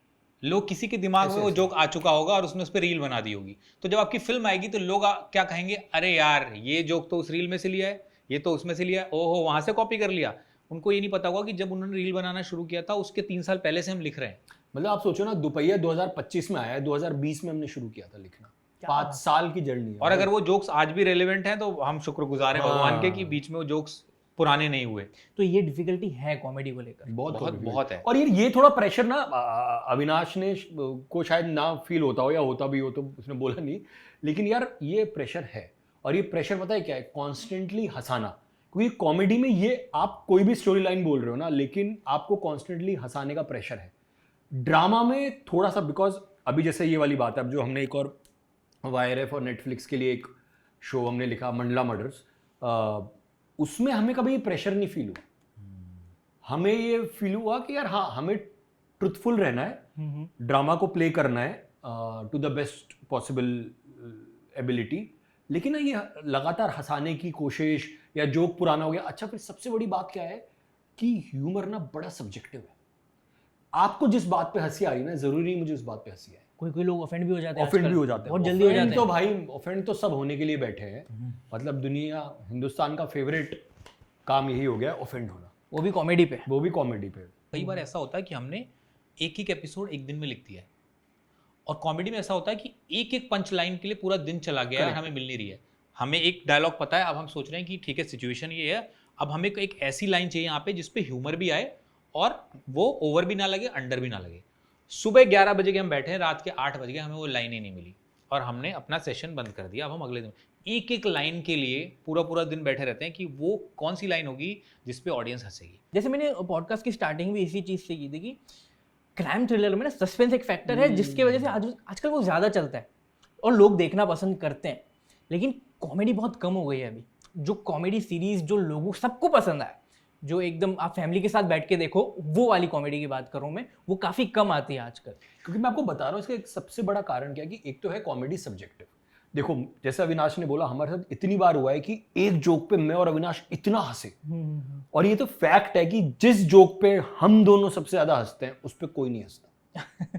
लोग किसी के दिमाग में वो जोक आ चुका होगा और उसने उस पर रील बना दी होगी। तो जब आपकी फिल्म आएगी तो लोग क्या कहेंगे, अरे यार ये जोक तो उस रील में से लिया है, ये तो उसमें से लिया है, ओहो वहां से कॉपी कर लिया। उनको ये नहीं पता होगा कि जब उन्होंने रील बनाना शुरू किया था उसके 3 साल पहले से हम लिख रहे हैं। मतलब आप सोचो ना, दुपहिया 2025 में आया है, 2020 में हमने शुरू किया था लिखना। 5 साल की जर्नी है। और अगर वो जोक्स आज भी रेलेवेंट हैं तो हम शुक्रगुजार हैं भगवान के कि बीच में वो जोक्स पुराने नहीं हुए। तो ये डिफिकल्टी है कॉमेडी को लेकर। बहुत है। और ये थोड़ा प्रेशर ना अविनाश ने को शायद ना फील होता हो या होता भी हो तो उसने बोला नहीं, लेकिन यार ये प्रेशर है। और ये प्रेशर पता है क्या है? कॉन्स्टेंटली हंसाना। क्योंकि कॉमेडी में ये आप कोई भी स्टोरी लाइन बोल रहे हो ना, लेकिन आपको कॉन्स्टेंटली हंसाने का प्रेशर है। ड्रामा में थोड़ा सा, बिकॉज अभी जैसे ये वाली बात है, अब जो हमने एक और YRF और नेटफ्लिक्स के लिए एक शो हमने लिखा मंडला मर्डर्स, उसमें हमें कभी प्रेशर नहीं फील हुआ। हमें ये फील हुआ कि यार हाँ, हमें ट्रुथफुल रहना है, ड्रामा को प्ले करना है to the best possible ability, लेकिन ना ये लगातार हंसाने की कोशिश या जोक पुराना हो गया। अच्छा, फिर सबसे बड़ी बात क्या है कि ह्यूमर ना बड़ा सब्जेक्टिव है। आपको जिस बात पे हंसी आ रही है ना, जरूरी नहीं मुझे उस बात पे हंसी आए। कोई लोग ऑफेंड भी हो जाते हैं, ऑफेंड भी हो जाते हैं, बहुत जल्दी हो जाते हैं। तो भाई ऑफेंड तो सब होने के लिए बैठे हैं। मतलब दुनिया, हिंदुस्तान का फेवरेट काम यही हो गया, ऑफेंड होना, वो भी कॉमेडी पे। वो भी कॉमेडी पे। कई बार ऐसा होता है कि हमने एक एक एपिसोड एक दिन में लिख दिया है, और कॉमेडी में ऐसा होता है कि एक एक पंच लाइन के लिए पूरा दिन चला गया है, हमें मिल नहीं रही है। हमें एक डायलॉग पता है, अब हम सोच रहे हैं कि ठीक है सिचुएशन ये है, अब हमें एक ऐसी लाइन चाहिए यहाँ पे जिसपे ह्यूमर भी आए और वो ओवर भी ना लगे, अंडर भी ना लगे। सुबह 11 बजे के हम बैठे हैं, रात के 8 बज गए, हमें वो लाइन ही नहीं मिली और हमने अपना सेशन बंद कर दिया। अब हम अगले दिन एक एक लाइन के लिए पूरा दिन बैठे रहते हैं कि वो कौन सी लाइन होगी जिसपे ऑडियंस हंसेगी। जैसे मैंने पॉडकास्ट की स्टार्टिंग भी इसी चीज़ से की थी कि क्राइम थ्रिलर में ना सस्पेंस एक फैक्टर है जिसकी वजह से आजकल वो ज़्यादा चलता है और लोग देखना पसंद करते हैं। लेकिन कॉमेडी बहुत कम हो गई है अभी। जो कॉमेडी सीरीज जो लोगों सबको पसंद आए, जो एकदम आप फैमिली के साथ बैठ के देखो, वो वाली कॉमेडी की बात कर रहा हूँ मैं, वो काफ़ी कम आती है आजकल। क्योंकि मैं आपको बता रहा हूँ इसका एक सबसे बड़ा कारण क्या है कि एक तो है कॉमेडी सब्जेक्टिव। देखो, जैसे अविनाश ने बोला, हमारे साथ इतनी बार हुआ है कि एक जोक पे मैं और अविनाश इतना हंसे, और ये तो फैक्ट है कि जिस जोक पे हम दोनों सबसे ज्यादा हंसते हैं उस पे कोई नहीं हंसता।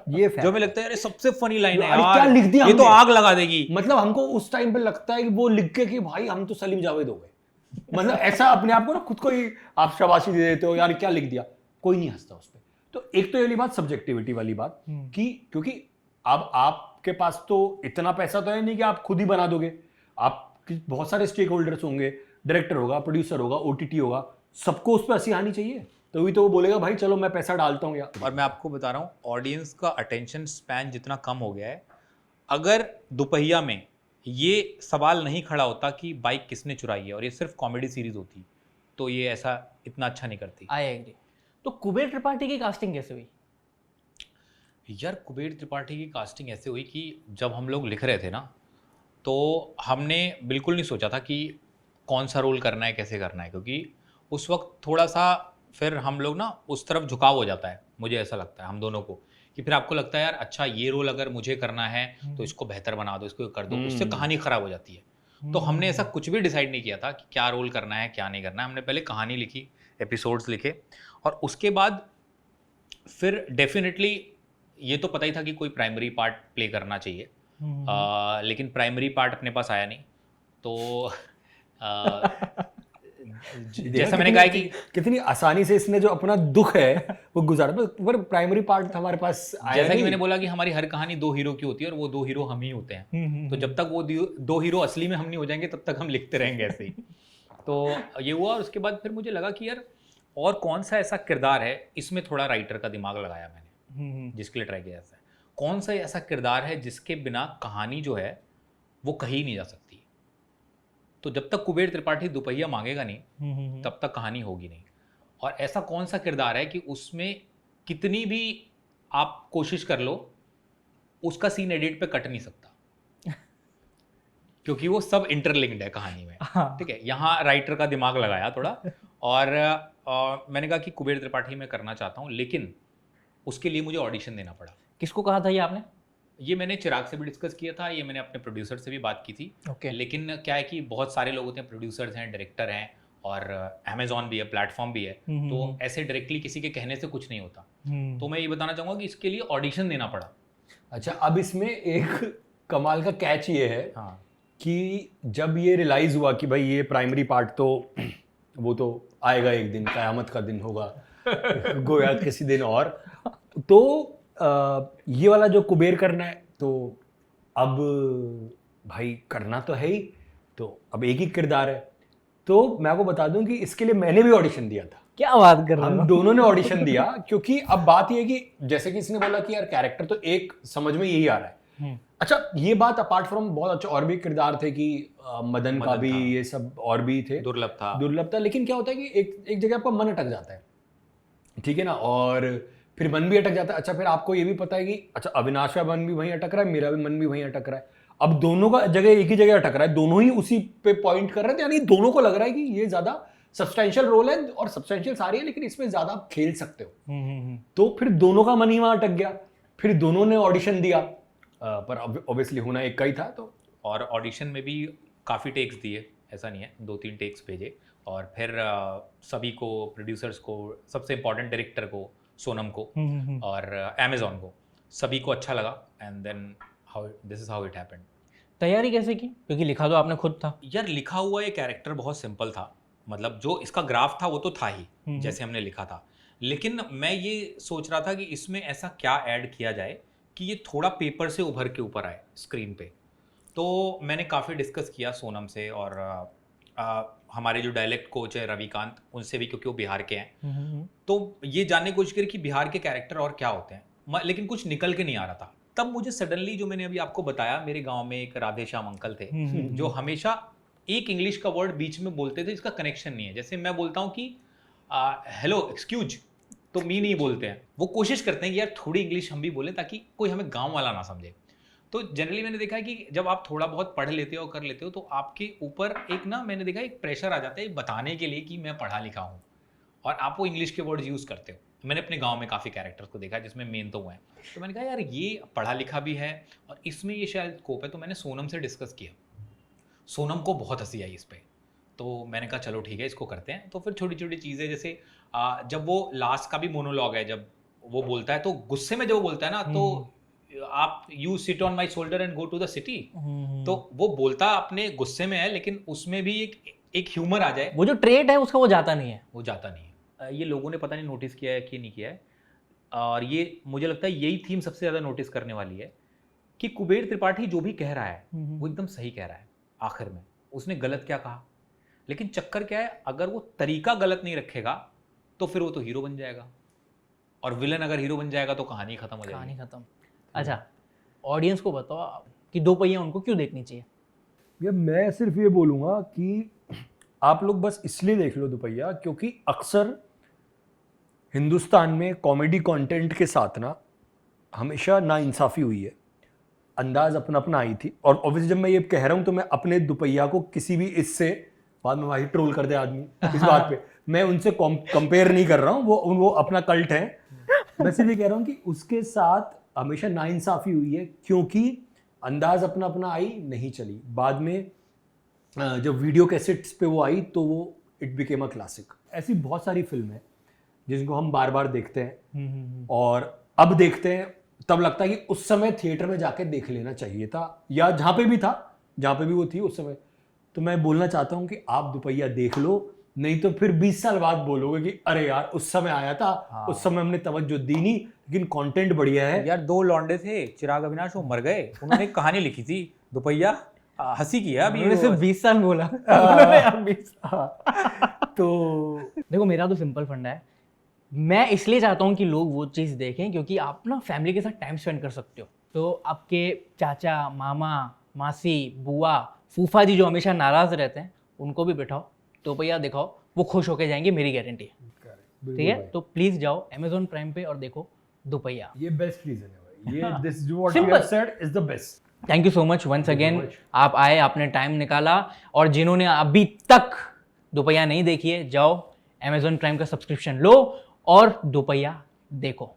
ये जो हमें लगता है यार सबसे फनी लाइन है यार, यार, क्या लिख दिया ये तो हमने? आग लगा देगी। मतलब हमको उस टाइम पे लगता है कि वो लिख के कि भाई हम तो सलीम जावेद हो गए। मतलब ऐसा अपने आप को ना खुद को ही आप शाबाशी दे देते हो, यार क्या लिख दिया, कोई नहीं हंसता उस पर। तो एक तो ये वाली बात, सब्जेक्टिविटी वाली बात, कि क्योंकि अब आपके पास तो इतना पैसा तो है नहीं कि आप खुद ही बना दोगे। आप बहुत सारे स्टेक होल्डर्स होंगे, डायरेक्टर होगा, प्रोड्यूसर होगा, OTT होगा, सबको उस पर हंसी आनी चाहिए, तभी तो वो बोलेगा भाई चलो मैं पैसा डालता हूँ। यार और मैं आपको बता रहा हूँ, ऑडियंस का अटेंशन स्पैन जितना कम हो गया है, अगर दोपहिया में ये सवाल नहीं खड़ा होता कि बाइक किसने चुराई है और ये सिर्फ कॉमेडी सीरीज होती, तो ये ऐसा इतना अच्छा नहीं करती। I agree. तो कुबेर त्रिपाठी की कास्टिंग कैसे हुई? यार कुबेर त्रिपाठी की कास्टिंग ऐसे हुई कि जब हम लोग लिख रहे थे ना, तो हमने बिल्कुल नहीं सोचा था कि कौन सा रोल करना है, कैसे करना है, क्योंकि उस वक्त थोड़ा सा फिर हम लोग ना उस तरफ झुकाव हो जाता है, मुझे ऐसा लगता है हम दोनों को, कि फिर आपको लगता है यार अच्छा ये रोल अगर मुझे करना है तो इसको बेहतर बना दो, इसको कर दो, उससे कहानी खराब हो जाती है। तो हमने ऐसा कुछ भी डिसाइड नहीं किया था कि क्या रोल करना है क्या नहीं करना है। हमने पहले कहानी लिखी, एपिसोड्स लिखे, और उसके बाद फिर डेफिनेटली ये तो पता ही था कि कोई प्राइमरी पार्ट प्ले करना चाहिए, लेकिन प्राइमरी पार्ट अपने पास आया नहीं। तो जैसा मैंने कहा कि कितनी आसानी से इसने जो अपना दुख है वो गुजारा, पर प्राइमरी पार्ट हमारे पास आया जैसा कि नहीं। मैंने बोला कि हमारी हर कहानी 2 हीरो की होती है और वो 2 हीरो हम ही होते हैं। तो जब तक वो 2 हीरो असली में हम नहीं हो जाएंगे तब तक हम लिखते रहेंगे ऐसे ही। तो ये हुआ, और उसके बाद फिर मुझे लगा कि यार और कौन सा ऐसा किरदार है, इसमें थोड़ा राइटर का दिमाग लगाया मैंने, जिसके लिए ट्राई किया ऐसा, कौन सा ऐसा किरदार है जिसके बिना कहानी जो है वो कहीं नहीं जा सकती। तो जब तक कुबेर त्रिपाठी दोपहिया मांगेगा नहीं तब तक कहानी होगी नहीं। और ऐसा कौन सा किरदार है कि उसमें कितनी भी आप कोशिश कर लो उसका सीन एडिट पे कट नहीं सकता, क्योंकि वो सब इंटरलिंक्ड है कहानी में। ठीक है, यहाँ राइटर का दिमाग लगाया थोड़ा, और मैंने कहा कि कुबेर त्रिपाठी मैं करना चाहता हूँ, लेकिन उसके लिए मुझे ऑडिशन देना पड़ा। किसको कहा था ये आपने? ये मैंने चिराग से भी डिस्कस किया था, ये मैंने अपने प्रोड्यूसर से भी बात की थी। लेकिन क्या है कि बहुत सारे लोग होते हैं, प्रोड्यूसर्स हैं, डायरेक्टर हैं, और अमेजॉन भी है, प्लेटफॉर्म भी है, तो ऐसे डायरेक्टली किसी के कहने से कुछ नहीं होता। तो मैं ये बताना चाहूँगा कि इसके लिए ऑडिशन देना पड़ा। अच्छा, अब इसमें एक कमाल का कैच ये है हाँ, कि जब ये रियलाइज हुआ कि भाई ये प्राइमरी पार्ट तो वो तो आएगा एक दिन, कयामत का दिन होगा गोया किसी दिन, और तो ये वाला जो कुबेर करना है, तो अब भाई करना तो है ही, तो अब एक ही किरदार है। तो मैं आपको बता दूं कि इसके लिए मैंने भी ऑडिशन दिया था। क्या बात कर रहे हम हो? दोनों ने ऑडिशन दिया, क्योंकि अब बात ये है कि जैसे कि इसने बोला कि यार कैरेक्टर तो एक समझ में यही आ रहा है। अच्छा, ये बात अपार्ट फ्रॉम बहुत अच्छे और भी किरदार थे कि मदन का भी, ये सब और भी थे, दुर्लभ था। लेकिन क्या होता है कि एक जगह आपका मन अटक जाता है, ठीक है ना, और फिर मन भी अटक जाता है। अच्छा, फिर आपको ये भी पता है कि अच्छा अविनाश का मन भी वहीं अटक रहा है, मेरा भी मन भी वहीं अटक रहा है। अब दोनों का जगह एक ही जगह अटक रहा है, दोनों ही उसी पे पॉइंट कर रहे थे, यानी दोनों को लग रहा है कि ये ज्यादा सब्सटेंशियल रोल है और सब्सटेंशियल सारी है, लेकिन इसमें ज्यादा आप खेल सकते हो। तो फिर दोनों का मन ही वहां अटक गया। फिर दोनों ने ऑडिशन दिया, पर ऑब्वियसली होना एक का ही था। तो और ऑडिशन में भी काफ़ी टेक्स दिए, ऐसा नहीं है, 2-3 टेक्स भेजे। और फिर सभी को, प्रोड्यूसर्स को, सबसे इम्पोर्टेंट डायरेक्टर को, सोनम को और अमेजोन को, सभी को अच्छा लगा। And then this is how it happened. तैयारी कैसे की? क्योंकि लिखा तो आपने खुद था। यार लिखा हुआ ये कैरेक्टर बहुत सिंपल था, मतलब जो इसका ग्राफ था वो तो था ही जैसे हमने लिखा था, लेकिन मैं ये सोच रहा था कि इसमें ऐसा क्या ऐड किया जाए कि ये थोड़ा पेपर से उभर के ऊपर आए स्क्रीन पे। तो मैंने काफ़ी डिस्कस किया सोनम से और हमारे जो डायलेक्ट कोच है रविकांत, उनसे भी, क्योंकि वो बिहार के हैं। तो ये जानने की कोशिश करी कि बिहार के कैरेक्टर और क्या होते हैं, लेकिन कुछ निकल के नहीं आ रहा था। तब मुझे सडनली, जो मैंने अभी आपको बताया, मेरे गांव में एक राधे श्याम अंकल थे जो हमेशा एक इंग्लिश का वर्ड बीच में बोलते थे, इसका कनेक्शन नहीं है। जैसे मैं बोलता हूँ कि हेलो एक्सक्यूज, तो मी नहीं बोलते हैं, वो कोशिश करते हैं कि यार थोड़ी इंग्लिश हम भी बोलें ताकि कोई हमें गांव वाला ना समझे। तो जनरली मैंने देखा है कि जब आप थोड़ा बहुत पढ़ लेते हो, कर लेते हो, तो आपके ऊपर एक ना, मैंने देखा एक प्रेशर आ जाता है बताने के लिए कि मैं पढ़ा लिखा हूँ, और आप वो इंग्लिश के वर्ड्स यूज़ करते हो। मैंने अपने गांव में काफ़ी कैरेक्टर्स को देखा जिसमें मेन तो हुआ है, तो मैंने कहा यार ये पढ़ा लिखा भी है और इसमें ये शायद स्कोप है। तो मैंने सोनम से डिस्कस किया, सोनम को बहुत हंसी आई इस पर। तो मैंने कहा चलो ठीक है, इसको करते हैं। तो फिर छोटी छोटी चीज़ें, जैसे जब वो लास्ट का भी मोनोलॉग है, जब वो बोलता है तो गुस्से में जब वो बोलता है ना, तो आप you sit on my shoulder and go to the city, तो वो बोलता अपने गुस्से में है, लेकिन उसमें भी एक ह्यूमर आ जाए। वो जो ट्रेट है उसका वो जाता नहीं है। ये लोगों ने पता नहीं नोटिस किया है कि नहीं किया है, और ये मुझे लगता है यही थीम सबसे ज़्यादा नोटिस करने वाली है कि कुबेर त्रिपाठी जो भी कह रहा है वो एकदम सही कह रहा है। आखिर में उसने गलत क्या कहा, लेकिन चक्कर क्या है, अगर वो तरीका गलत नहीं रखेगा तो फिर वो तो हीरो बन जाएगा, और विलन अगर हीरो बन जाएगा तो कहानी खत्म हो जाएगी। कहानी खत्म। अच्छा, ऑडियंस को बताओ कि दो पहिया उनको क्यों देखनी चाहिए? ये मैं सिर्फ ये बोलूँगा कि आप लोग बस इसलिए देख लो दोपहिया, क्योंकि अक्सर हिंदुस्तान में कॉमेडी कंटेंट के साथ ना हमेशा नाइंसाफ़ी हुई है। अंदाज अपना अपना आई थी, और ऑब्वियसली जब मैं ये कह रहा हूँ तो मैं अपने दोपहिया को किसी भी इससे, बाद में भाई ट्रोल कर दे आदमी इस बात पे, मैं उनसे कंपेयर नहीं कर रहा हूँ, वो अपना कल्ट है। मैं सिर्फ ये कह रहा हूँ कि उसके साथ हमेशा नाइंसाफ़ी हुई है, क्योंकि अंदाज अपना अपना आई, नहीं चली। बाद में जब वीडियो कैसेट्स पे वो आई तो वो इट बिकेम अ क्लासिक। ऐसी बहुत सारी फिल्में हैं जिनको हम बार बार देखते हैं, और अब देखते हैं तब लगता है कि उस समय थिएटर में जाके देख लेना चाहिए था, या जहाँ पे भी था, जहाँ पे भी वो थी उस समय। तो मैं बोलना चाहता हूँ कि आप दोपहिया देख लो, नहीं तो फिर 20 साल बाद बोलोगे कि अरे यार उस समय आया था। हाँ। उस समय हमने तवज्जो दी नहीं, लेकिन कंटेंट बढ़िया है। यार 2 लौंडे थे, चिराग अविनाश, वो मर गए, उन्होंने एक कहानी लिखी थी दोपहिया, हंसी किया अभी, सिर्फ 20 साल बोला। तो देखो, मेरा तो सिंपल फंडा है, मैं इसलिए चाहता हूँ कि लोग वो चीज़ देखें क्योंकि आप ना फैमिली के साथ टाइम स्पेंड कर सकते हो। तो आपके चाचा, मामा, मासी, बुआ, फूफा जी जो हमेशा नाराज़ रहते हैं, उनको भी बिठाओ, दोपहिया दिखाओ, वो खुश होके जाएंगे, मेरी गारंटी है। ठीक है, तो प्लीज़ जाओ अमेजोन प्राइम पे और देखो दोपहिया। ये बेस्ट रीजन है भाई, ये this what you have said is the best. Thank you so much once again, आप आए, आपने टाइम निकाला, और जिन्होंने अभी तक दोपहिया नहीं देखी है, जाओ अमेजोन प्राइम का सब्सक्रिप्शन लो और दोपहिया देखो।